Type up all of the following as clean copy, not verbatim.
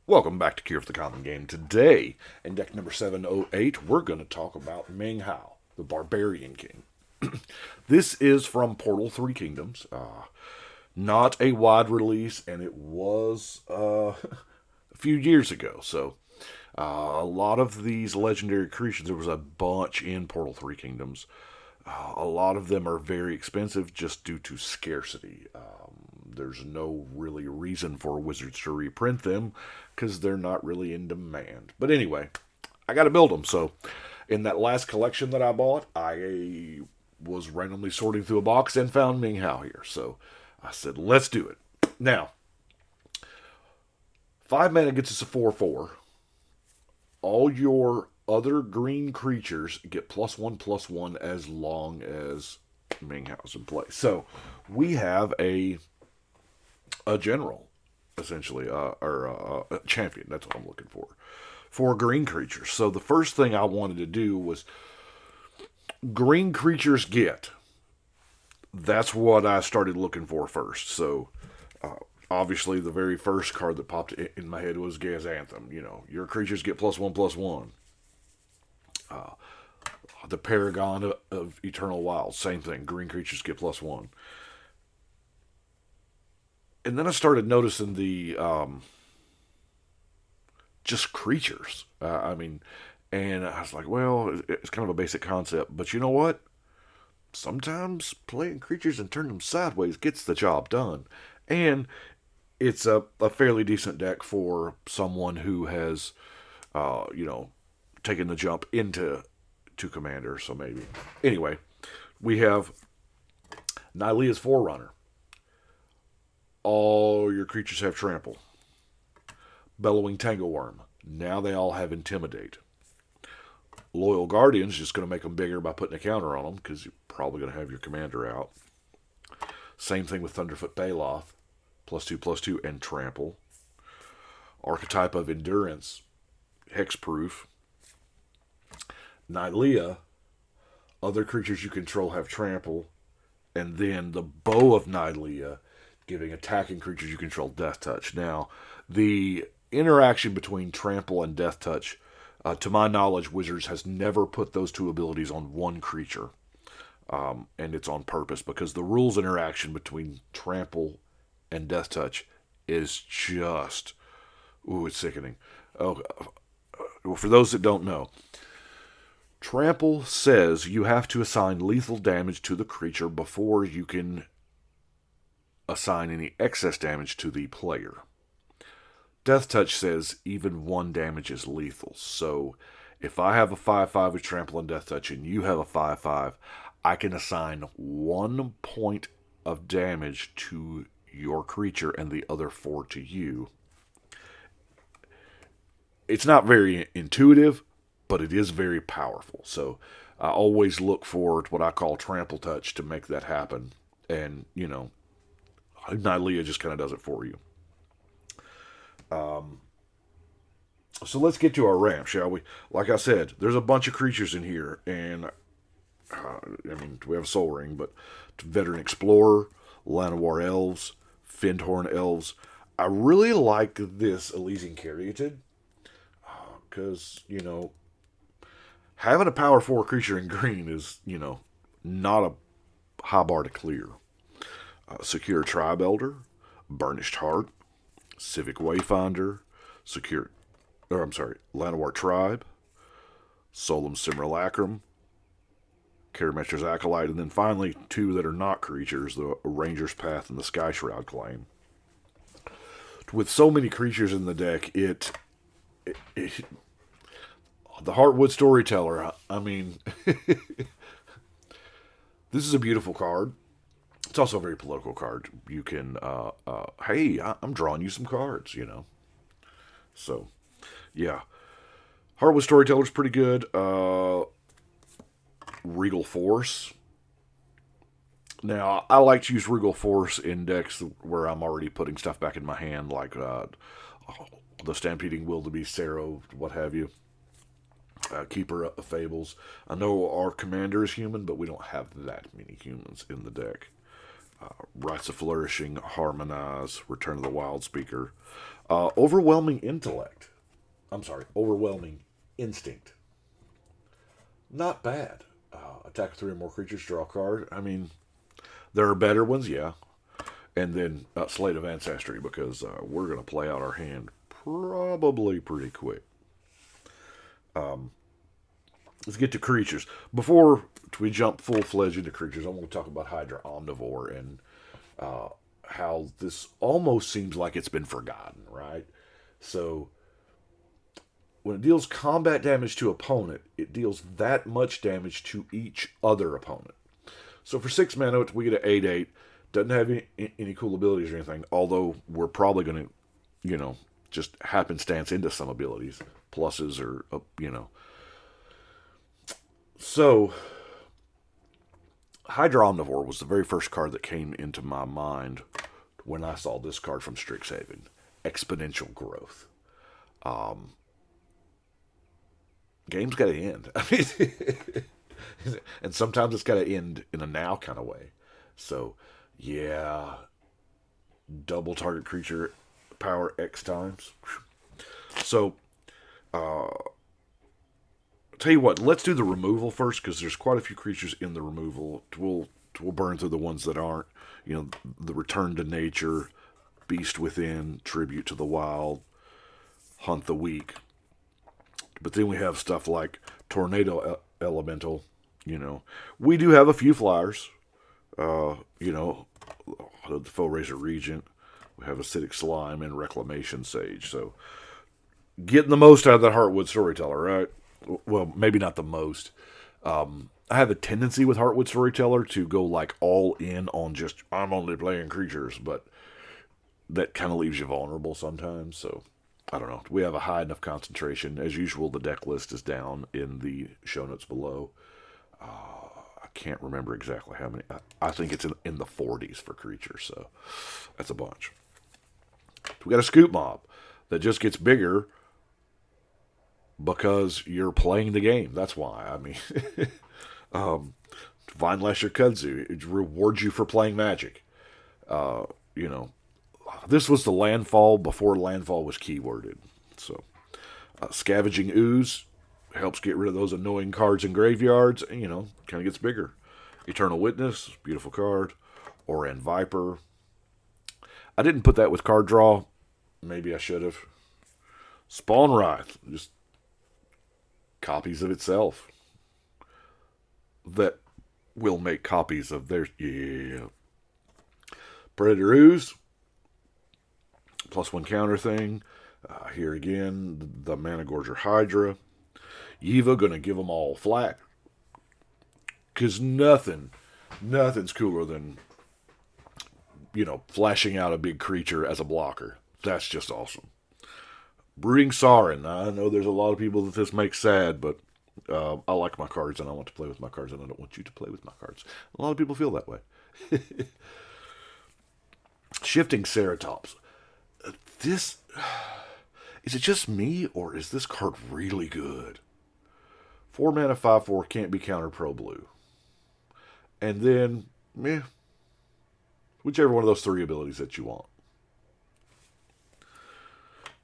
Welcome back to Cure for the Common Game. Today, in deck number 708, we're going to talk about Meng, the Barbarian King. This is from Portal 3 Kingdoms. Not a wide release, and it was a few years ago. So, a lot of these legendary creatures, there was a bunch in Portal 3 Kingdoms. A lot of them are very expensive just due to scarcity. There's no really reason for Wizards to reprint them because they're not really in demand. But anyway, I got to build them. So in that last collection that I bought, I was randomly sorting through a box and found Meng here. So I said, let's do it. Now, 5 mana gets us a 4/4. All your other green creatures get +1/+1 as long as Meng is in play. So we have a general, essentially, or a champion. That's what I'm looking for green creatures. So the first thing I wanted to do was green creatures get. That's what I started looking for first. So obviously the very first card that popped in my head was Gaia's Anthem. You know, your creatures get +1/+1. The Paragon of Eternal Wild, same thing. Green creatures get +1. And then I started noticing the just creatures. And I was like, well, it's kind of a basic concept, but you know what? Sometimes playing creatures and turning them sideways gets the job done. And it's a fairly decent deck for someone who has, taken the jump into Commander. So maybe. Anyway, we have Nylea's Forerunner. All your creatures have Trample. Bellowing Tangleworm. Now they all have Intimidate. Loyal Guardian's just going to make them bigger by putting a counter on them because you're probably going to have your commander out. Same thing with Thunderfoot Baloth. +2/+2 and Trample. Archetype of Endurance. Hexproof. Nylea. Other creatures you control have Trample. And then the Bow of Nylea, giving attacking creatures you control Death Touch. Now, the interaction between Trample and Death Touch, to my knowledge, Wizards has never put those two abilities on one creature. And it's on purpose because the rules interaction between Trample and Death Touch is just, it's sickening. Oh, for those that don't know, Trample says you have to assign lethal damage to the creature before you can assign any excess damage to the player. Death Touch says even 1 damage is lethal. So if I have a 5/5 with Trample and Death Touch and you have a 5/5, I can assign 1 point of damage to your creature and the other 4 to you. It's not very intuitive, but it is very powerful. So I always look for what I call Trample Touch to make that happen. And, Nylea just kind of does it for you. So let's get to our ramp, shall we? Like I said, there's a bunch of creatures in here, and we have Soul Ring, but Veteran Explorer, Llanowar Elves, Findhorn Elves. I really like this Elysian Caryatid, because, having a power 4 creature in green is, not a high bar to clear. Secure Tribe Elder, Burnished Heart, Civic Wayfinder, Llanowar Tribe, Solum Simulacrum, Karametra's Acolyte, and then finally 2 that are not creatures, the Ranger's Path and the Sky Shroud Claim. With so many creatures in the deck, the Heartwood Storyteller, this is a beautiful card. It's also a very political card. You can, hey, I'm drawing you some cards, So, yeah. Heartwood Storyteller's pretty good. Regal Force. Now, I like to use Regal Force in decks where I'm already putting stuff back in my hand, like the Stampeding Wildebeest, Sero, what have you. Keeper of Fables. I know our commander is human, but we don't have that many humans in the deck. Rites of Flourishing, Harmonize, Return of the Wild Speaker. Overwhelming Intellect. I'm sorry, Overwhelming Instinct. Not bad. Attack 3 or more creatures, draw a card. I mean, there are better ones, yeah. And then Slate of Ancestry, because we're going to play out our hand probably pretty quick. Let's get to creatures. Before we jump full-fledged into creatures, I want to talk about Hydra Omnivore and how this almost seems like it's been forgotten, right? So, when it deals combat damage to opponent, it deals that much damage to each other opponent. So for 6 mana, we get an 8/8. Doesn't have any cool abilities or anything, although we're probably going to, just happenstance into some abilities. Pluses or, So, Hydra Omnivore was the very first card that came into my mind when I saw this card from Strixhaven. Exponential Growth. Game's got to end. I mean, and sometimes it's got to end in a now kind of way. So, yeah, double target creature power X times. So, tell you what, let's do the removal first, because there's quite a few creatures in the removal. We'll burn through the ones that aren't. The Return to Nature, Beast Within, Tribute to the Wild, Hunt the Weak. But then we have stuff like Tornado Elemental. We do have a few flyers. The Foe-Razor Regent. We have Acidic Slime and Reclamation Sage. So, getting the most out of that Heartwood Storyteller, right? Well, maybe not the most. I have a tendency with Heartwood Storyteller to go like all in on just, I'm only playing creatures, but that kind of leaves you vulnerable sometimes. So, I don't know. We have a high enough concentration. As usual, the deck list is down in the show notes below. I can't remember exactly how many. I think it's in the 40s for creatures, so that's a bunch. We got a Scoop Mob that just gets bigger because you're playing the game. That's why. I mean, Vine Lasher Kudzu, it rewards you for playing Magic. This was the landfall before landfall was keyworded. So, Scavenging Ooze helps get rid of those annoying cards in graveyards. And, kind of gets bigger. Eternal Witness, beautiful card. Oran Viper. I didn't put that with card draw. Maybe I should have. Spawn Wrath, just copies of itself that will make copies of theirs. Yeah. Predator Ooze. +1 counter thing. Here again, the Mana Gorger Hydra. Yiva gonna give them all flack. Because nothing's cooler than, flashing out a big creature as a blocker. That's just awesome. Brooding Sarin. I know there's a lot of people that this makes sad, but I like my cards and I want to play with my cards and I don't want you to play with my cards. A lot of people feel that way. Shifting Ceratops. Is it just me, or is this card really good? 4 mana, 5/4, can't be countered pro blue. And then, whichever one of those 3 abilities that you want.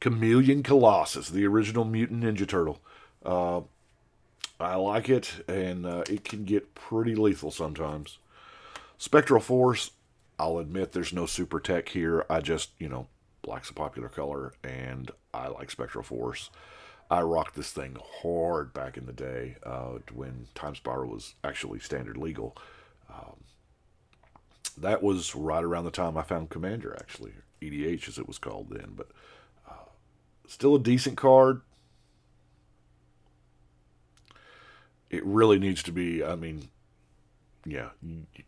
Chameleon Colossus, the original Mutant Ninja Turtle. I like it, and it can get pretty lethal sometimes. Spectral Force, I'll admit there's no super tech here. I just, black's a popular color, and I like Spectral Force. I rocked this thing hard back in the day when Time Spiral was actually standard legal. That was right around the time I found Commander, actually. EDH, as it was called then. But still a decent card. It really needs to be, you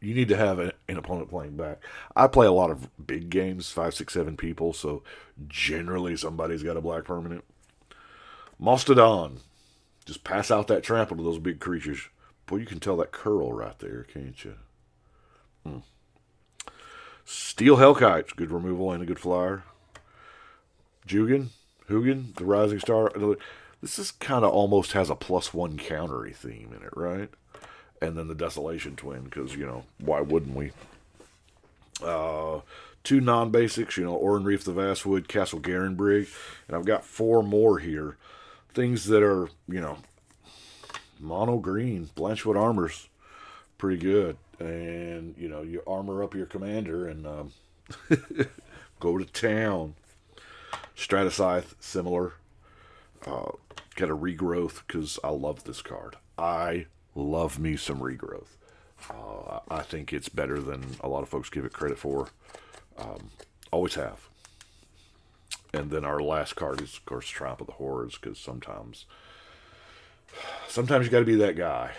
need to have an opponent playing back. I play a lot of big games, 5, 6, 7 people, so generally somebody's got a black permanent. Mastodon. Just pass out that trample to those big creatures. Boy, you can tell that curl right there, can't you? Steel Hellkite. Good removal and a good flyer. Hugin, the Rising Star. This is kind of almost has a +1 countery theme in it, right? And then the Desolation Twin, because, why wouldn't we? 2 non-basics, Orin Reef the Vastwood, Castle Garenbrig, and I've got 4 more here. Things that are, mono green, Blanchwood Armor's pretty good. And, you armor up your commander and go to town. Stratascythe, similar. Got a regrowth because I love this card. I love me some regrowth. I think it's better than a lot of folks give it credit for. Always have. And then our last card is, of course, Triumph of the Horrors, because sometimes you got to be that guy.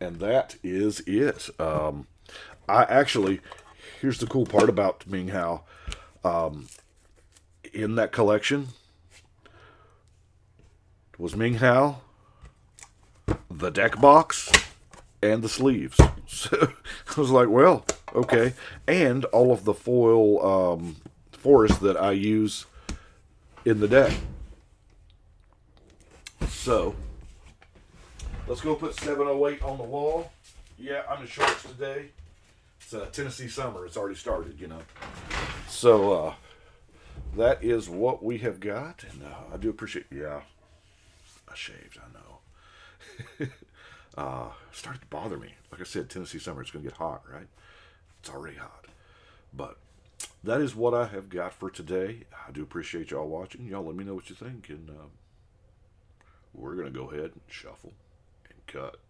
And that is it. Here's the cool part about Meng Hao. In that collection was Meng Hao, the deck box, and the sleeves. So I was like, well, okay. And all of the foil forest that I use in the deck. So let's go put 708 on the wall. Yeah, I'm in shorts today. It's Tennessee summer. It's already started, So that is what we have got. And I do appreciate, I shaved, I know. Started to bother me. Like I said, Tennessee summer, it's going to get hot, right? It's already hot. But that is what I have got for today. I do appreciate y'all watching. Y'all let me know what you think. And we're going to go ahead and shuffle and cut.